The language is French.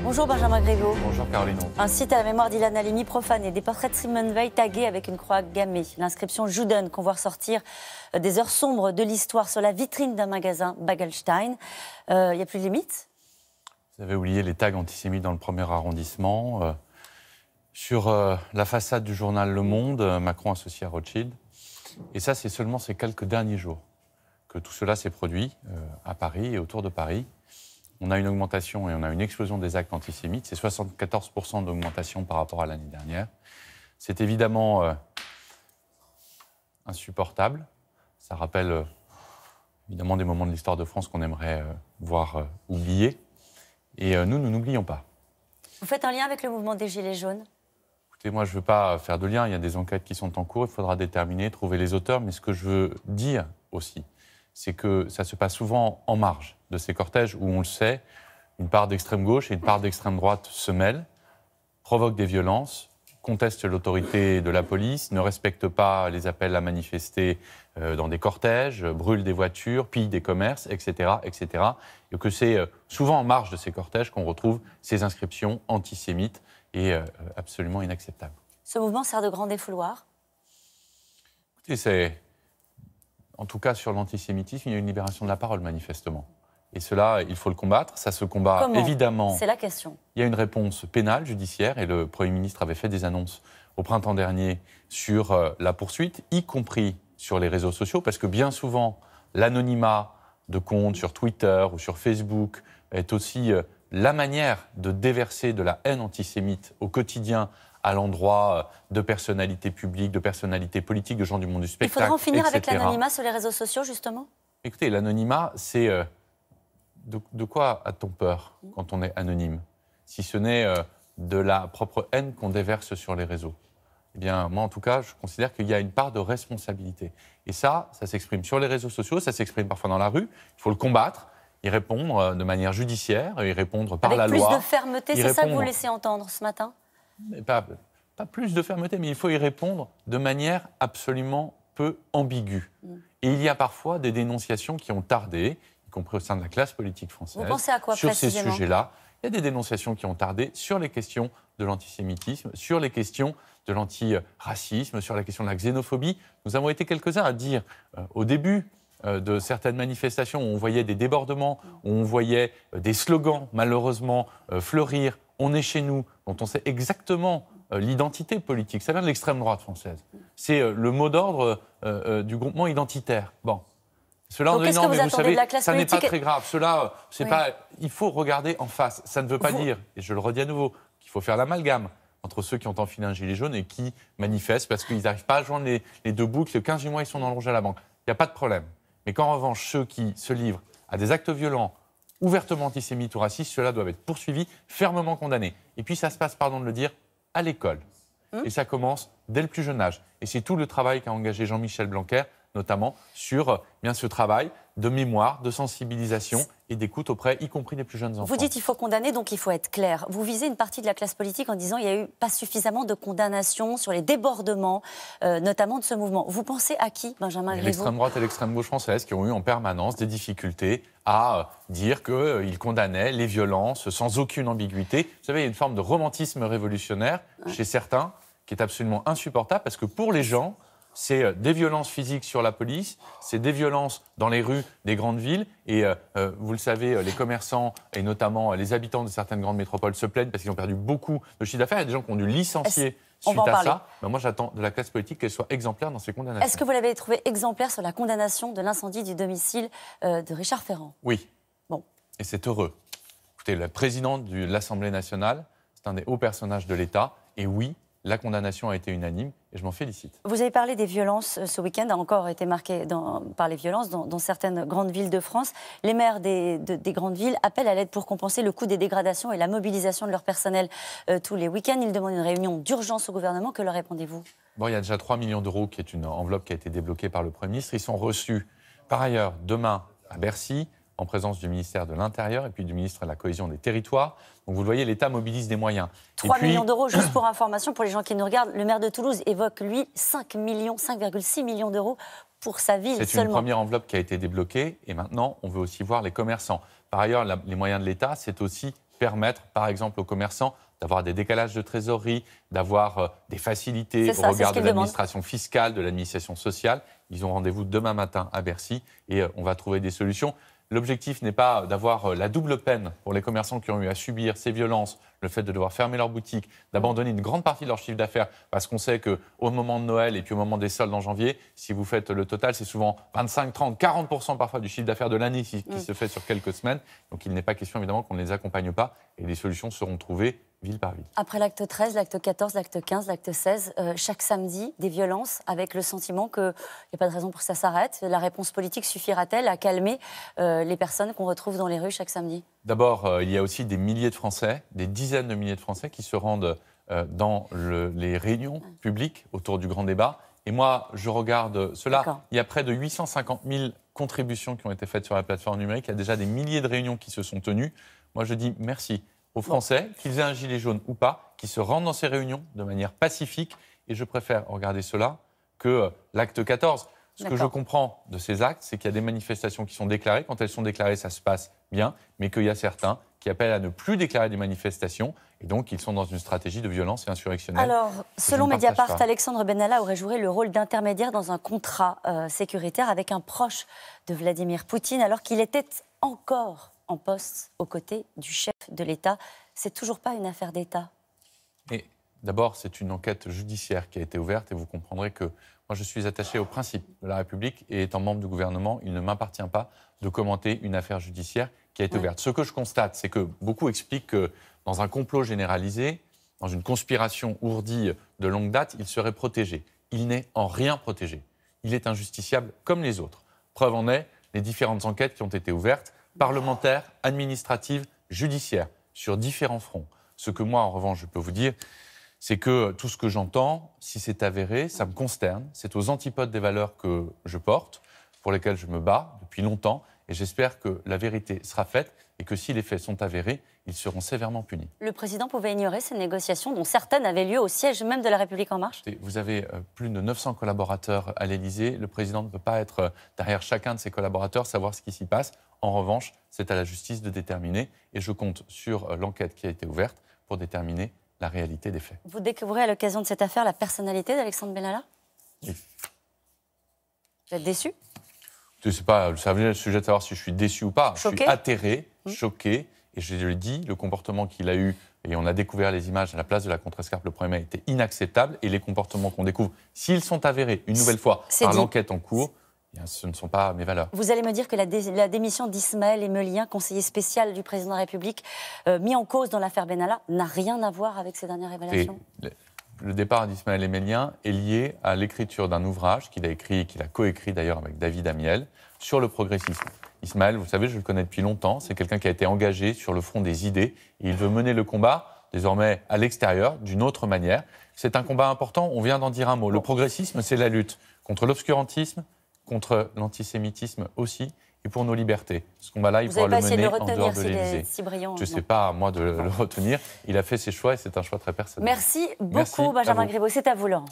Bonjour Benjamin Griveaux. Bonjour Caroline. Un site à la mémoire d'Ilan Halimi profané, des portraits de Simone Veil tagués avec une croix gammée. L'inscription Juden qu'on voit ressortir des heures sombres de l'histoire sur la vitrine d'un magasin Bagelstein. Il n'y a plus de limite? Vous avez oublié les tags antisémites dans le premier arrondissement. Sur la façade du journal Le Monde, Macron associé à Rothschild. Et ça, c'est seulement ces quelques derniers jours que tout cela s'est produit à Paris et autour de Paris. On a une augmentation et on a une explosion des actes antisémites. C'est 74% d'augmentation par rapport à l'année dernière. C'est évidemment insupportable. Ça rappelle évidemment des moments de l'histoire de France qu'on aimerait voir oubliés. Et nous n'oublions pas. Vous faites un lien avec le mouvement des Gilets jaunes? Écoutez, moi, je ne veux pas faire de lien. Il y a des enquêtes qui sont en cours. Il faudra déterminer, trouver les auteurs. Mais ce que je veux dire aussi, c'est que ça se passe souvent en marge de ces cortèges où, on le sait, une part d'extrême gauche et une part d'extrême droite se mêlent, provoquent des violences, contestent l'autorité de la police, ne respectent pas les appels à manifester dans des cortèges, brûlent des voitures, pillent des commerces, etc., etc. Et que c'est souvent en marge de ces cortèges qu'on retrouve ces inscriptions antisémites et absolument inacceptables. Ce mouvement sert de grand défouloir? Écoutez, c'est... En tout cas, sur l'antisémitisme, il y a une libération de la parole, manifestement. Et cela, il faut le combattre. Ça se combat, comment? Évidemment. C'est la question. Il y a une réponse pénale, judiciaire, et le Premier ministre avait fait des annonces au printemps dernier sur la poursuite, y compris sur les réseaux sociaux, parce que bien souvent, l'anonymat de comptes sur Twitter ou sur Facebook est aussi la manière de déverser de la haine antisémite au quotidien à l'endroit de personnalités publiques, de personnalités politiques, de gens du monde du spectacle, Il faudra en finir etc. avec l'anonymat sur les réseaux sociaux, justement? Écoutez, l'anonymat, c'est... De quoi a-t-on peur quand on est anonyme? Si ce n'est de la propre haine qu'on déverse sur les réseaux. Eh bien, moi, en tout cas, je considère qu'il y a une part de responsabilité. Et ça s'exprime sur les réseaux sociaux, ça s'exprime parfois dans la rue. Il faut le combattre, y répondre de manière judiciaire, y répondre par la loi. Avec plus de fermeté, c'est ça que vous laissez entendre ce matin? Pas plus de fermeté, mais il faut y répondre de manière absolument peu ambiguë. Et il y a parfois des dénonciations qui ont tardé, y compris au sein de la classe politique française. Vous pensez à quoi sur ces précisément? Sujets-là? Il y a des dénonciations qui ont tardé sur les questions de l'antisémitisme, sur les questions de l'antiracisme, sur la question de la xénophobie. Nous avons été quelques-uns à dire au début de certaines manifestations où on voyait des débordements, où on voyait des slogans malheureusement fleurir. On est chez nous, dont on sait exactement l'identité politique. Ça vient de l'extrême droite française. C'est le mot d'ordre du groupement identitaire. Bon. Cela, donc, qu'est-ce que vous attendez de la classe ça n'est politique? pas très grave. Cela, c'est pas. Il faut regarder en face. Ça ne veut pas dire, et je le redis à nouveau, qu'il faut faire l'amalgame entre ceux qui ont enfilé un gilet jaune et qui manifestent parce qu'ils n'arrivent pas à joindre les deux bouts, que le 15 du mois, ils sont dans le rouge à la banque. Il n'y a pas de problème. Mais qu'en revanche, ceux qui se livrent à des actes violents, ouvertement antisémites ou racistes, ceux-là doivent être poursuivis, fermement condamnés. Et puis ça se passe, pardon de le dire, à l'école. Et ça commence dès le plus jeune âge. Et c'est tout le travail qu'a engagé Jean-Michel Blanquer, notamment sur bien ce travail de mémoire, de sensibilisation et d'écoute auprès, y compris des plus jeunes enfants. Vous dites qu'il faut condamner, donc il faut être clair. Vous visez une partie de la classe politique en disant qu'il n'y a eu pas suffisamment de condamnations sur les débordements, notamment de ce mouvement. Vous pensez à qui, Benjamin Griveaux? L'extrême droite et l'extrême gauche française qui ont eu en permanence des difficultés à dire qu'ils condamnaient les violences sans aucune ambiguïté. Vous savez, il y a une forme de romantisme révolutionnaire chez certains qui est absolument insupportable parce que pour les gens, c'est des violences physiques sur la police, c'est des violences dans les rues des grandes villes. Et vous le savez, les commerçants et notamment les habitants de certaines grandes métropoles se plaignent parce qu'ils ont perdu beaucoup de chiffre d'affaires. Il y a des gens qui ont dû licencier suite à ça. Mais moi, j'attends de la classe politique qu'elle soit exemplaire dans ses condamnations. Est-ce que vous l'avez trouvé exemplaire sur la condamnation de l'incendie du domicile de Richard Ferrand? Oui. Bon. Et c'est heureux. Écoutez, le président de l'Assemblée nationale, c'est un des hauts personnages de l'État. Et oui, la condamnation a été unanime et je m'en félicite. Vous avez parlé des violences. Ce week-end a encore été marqué par les violences dans certaines grandes villes de France. Les maires des grandes villes appellent à l'aide pour compenser le coût des dégradations et la mobilisation de leur personnel tous les week-ends. Ils demandent une réunion d'urgence au gouvernement. Que leur répondez-vous? Bon, il y a déjà 3 millions d'euros qui est une enveloppe qui a été débloquée par le Premier ministre. Ils sont reçus par ailleurs demain à Bercy, en présence du ministère de l'Intérieur et puis du ministre de la Cohésion des Territoires. Donc vous le voyez, l'État mobilise des moyens. 3 millions d'euros, juste pour information, pour les gens qui nous regardent. Le maire de Toulouse évoque, lui, 5,6 millions d'euros pour sa ville seulement. C'est une première enveloppe qui a été débloquée et maintenant, on veut aussi voir les commerçants. Par ailleurs, les moyens de l'État, c'est aussi permettre, par exemple, aux commerçants d'avoir des décalages de trésorerie, d'avoir des facilités au regard de l'administration fiscale, de l'administration sociale. Ils ont rendez-vous demain matin à Bercy et on va trouver des solutions. L'objectif n'est pas d'avoir la double peine pour les commerçants qui ont eu à subir ces violences, le fait de devoir fermer leur boutique, d'abandonner une grande partie de leur chiffre d'affaires, parce qu'on sait qu'au moment de Noël et puis au moment des soldes en janvier, si vous faites le total, c'est souvent 25, 30, 40% parfois du chiffre d'affaires de l'année qui se fait sur quelques semaines. Donc il n'est pas question évidemment qu'on ne les accompagne pas et des solutions seront trouvées ville par ville. Après l'acte 13, l'acte 14, l'acte 15, l'acte 16, chaque samedi, des violences avec le sentiment qu'il n'y a pas de raison pour que ça s'arrête. La réponse politique suffira-t-elle à calmer les personnes qu'on retrouve dans les rues chaque samedi? D'abord, il y a aussi des milliers de Français, des dizaines de milliers de Français qui se rendent dans les réunions publiques autour du grand débat. Et moi, je regarde cela. Il y a près de 850 000 contributions qui ont été faites sur la plateforme numérique. Il y a déjà des milliers de réunions qui se sont tenues. Moi, je dis merci aux Français, qu'ils aient un gilet jaune ou pas, qui se rendent dans ces réunions de manière pacifique. Et je préfère regarder cela que l'acte 14. Ce que je comprends de ces actes, c'est qu'il y a des manifestations qui sont déclarées. Quand elles sont déclarées, ça se passe bien, mais qu'il y a certains qui appellent à ne plus déclarer des manifestations. Et donc, ils sont dans une stratégie de violence et insurrectionnelle. Alors, selon Mediapart, Alexandre Benalla aurait joué le rôle d'intermédiaire dans un contrat sécuritaire avec un proche de Vladimir Poutine, alors qu'il était encore en poste aux côtés du chef de l'État. C'est toujours pas une affaire d'État. Et d'abord, c'est une enquête judiciaire qui a été ouverte et vous comprendrez que moi, je suis attaché aux principes de la République et étant membre du gouvernement, il ne m'appartient pas de commenter une affaire judiciaire qui a été ouverte. Ce que je constate, c'est que beaucoup expliquent que dans un complot généralisé, dans une conspiration ourdie de longue date, il serait protégé. Il n'est en rien protégé. Il est injusticiable comme les autres. Preuve en est les différentes enquêtes qui ont été ouvertes, parlementaires, administratives, judiciaires, sur différents fronts. Ce que moi, en revanche, je peux vous dire, c'est que tout ce que j'entends, si c'est avéré, ça me consterne. C'est aux antipodes des valeurs que je porte, pour lesquelles je me bats depuis longtemps. Et j'espère que la vérité sera faite et que si les faits sont avérés, ils seront sévèrement punis. Le président pouvait ignorer ces négociations, dont certaines avaient lieu au siège même de La République En Marche? Vous avez plus de 900 collaborateurs à l'Élysée. Le président ne peut pas être derrière chacun de ses collaborateurs, savoir ce qui s'y passe. En revanche, c'est à la justice de déterminer. Et je compte sur l'enquête qui a été ouverte pour déterminer la réalité des faits. Vous découvrez à l'occasion de cette affaire la personnalité d'Alexandre Benalla? Oui. Vous êtes déçu? C'est pas le sujet de savoir si je suis déçu ou pas. Choqué? Je suis atterré, choqué. Et je le dis, le comportement qu'il a eu, et on a découvert les images à la place de la Contrescarpe le 1er mai, était inacceptable. Et les comportements qu'on découvre, s'ils sont avérés une nouvelle fois par l'enquête en cours, ce ne sont pas mes valeurs. Vous allez me dire que la démission d'Ismaël Emelien, conseiller spécial du président de la République, mis en cause dans l'affaire Benalla, n'a rien à voir avec ces dernières révélations? Le départ d'Ismaël Emelien est lié à l'écriture d'un ouvrage qu'il a écrit, qu'il a coécrit d'ailleurs avec David Amiel, sur le progressisme. Ismaël, vous savez, je le connais depuis longtemps, c'est quelqu'un qui a été engagé sur le front des idées et il veut mener le combat désormais à l'extérieur, d'une autre manière. C'est un combat important, on vient d'en dire un mot. Le progressisme, c'est la lutte contre l'obscurantisme, contre l'antisémitisme aussi, et pour nos libertés. Ce combat-là, il pourra le mener en dehors de l'Élysée. Je ne sais pas, moi, de le retenir. Il a fait ses choix et c'est un choix très personnel. Merci beaucoup, Benjamin Griveaux. C'est à vous, Laurent.